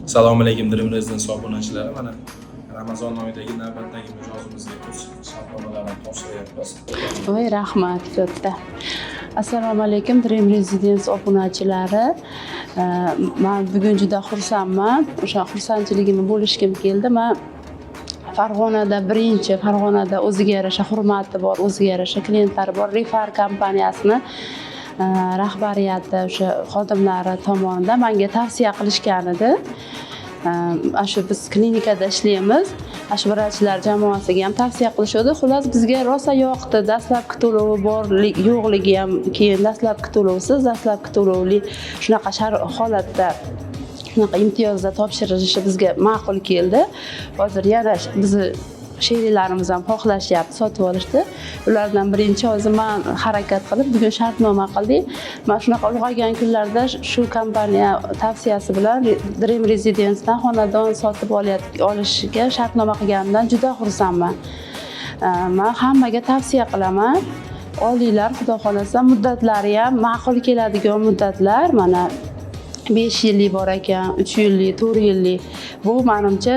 Assalomu alaykum Dream Residence obunachilari. Mana Ramazon oyidagi navbatdagi mijozimizga kuz shartnomalarni topshiryapmiz. Voy, rahmat katta. Assalomu alaykum Dream Residence obunachilari. Men bugun juda xursandman. O'sha xursandchiligimni bo'lishim keldi. Men Farg'onada Farg'onada o'ziga yarasha hurmati bor, o'ziga yarasha klientlari bor Refar kompaniyasini rahbariyati o'sha xodimlari tomonidan menga tavsiya qilishgan edi. Shu biz klinikada ishlaymiz. Shu vrachlar jamoasiga ham tavsiya qilishdi. Xullas bizga rosa yoqdi. Dastlabki to'lovi borlik, yo'qligi ham, keyin dastlabki to'lovsiz, dastlabki to'lovli shunaqa holatda shunaqa imtiyozda topshirilishi bizga ma'qul keldi. Hozir yana bizni sheriklarimiz ham xohlashyapti, sotib olishdi. Ulardan birinchi hozir men harakat qilib bugun shartnoma qildik. Men shunaqa ulg'aygan kunlarda shu kompaniya tavsiyasi bilan Dream Residence'dan xonadon sotib olishiga shartnoma qilganimdan juda xursandman. Men hammaga tavsiya qilaman. Olinglar, xudo xolasa, muddatlari ham ma'qul keladigan muddatlar. Mana 5 yillik bor ekan, 3 yillik, 4 yillik. Bu menimcha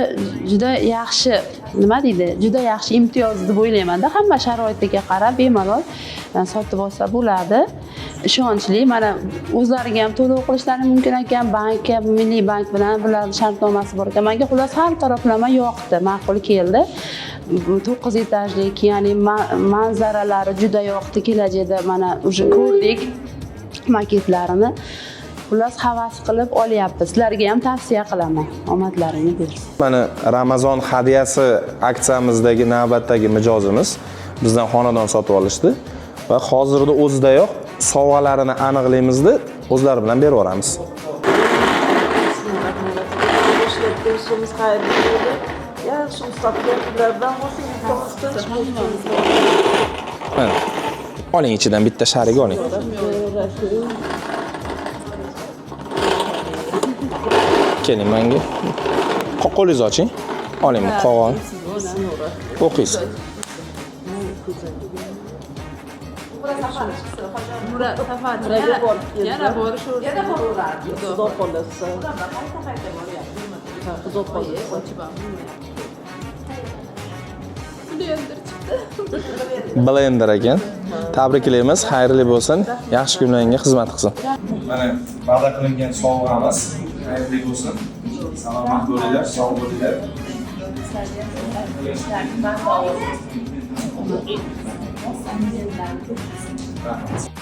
juda yaxshi, nima deydi? Juda yaxshi imtiyoz deb o'ylayman-da. Hamma sharoitiga qarab bemalol sotib olsa bo'ladi. Ishonchli. Mana o'zlariga ham to'lov qilishlari mumkin ekan, bankka, Milliy bank bilan bular shartnomasi bor ekan. Menga xullas har taraflama yoqdi, ma'qul keldi. 9 etajlik, ya'ni manzaralari juda yoqdi. Kelajakda mana уже ko'rdik maketlarini. Xullas havas qilib olyapmiz. Sizlarga ham tavsiya qilaman. Omadlaringiz bersin. Mana Ramazon hadyasi aksiyamizdagi navbatdagi mijozimiz bizdan xonadon sotib olishdi va hozirda o'zidayoq sovg'alarini aniqlaymizda o'zlari bilan berib yuboramiz. Oling, ichidan bitta sharik oling. Keling menga. Qo'lingizni oching. Oling qog'oz. O'qiysiz. Yana borish Blender ekan. Tabriklaymiz, xayrli bo'lsin. Yaxshi kunlaringga xizmat qilsin. Mana va'da qilingan sovg'amiz xayrli bo'lsin. Salomat bo'linglar, sog' bo'linglar. Rahmat.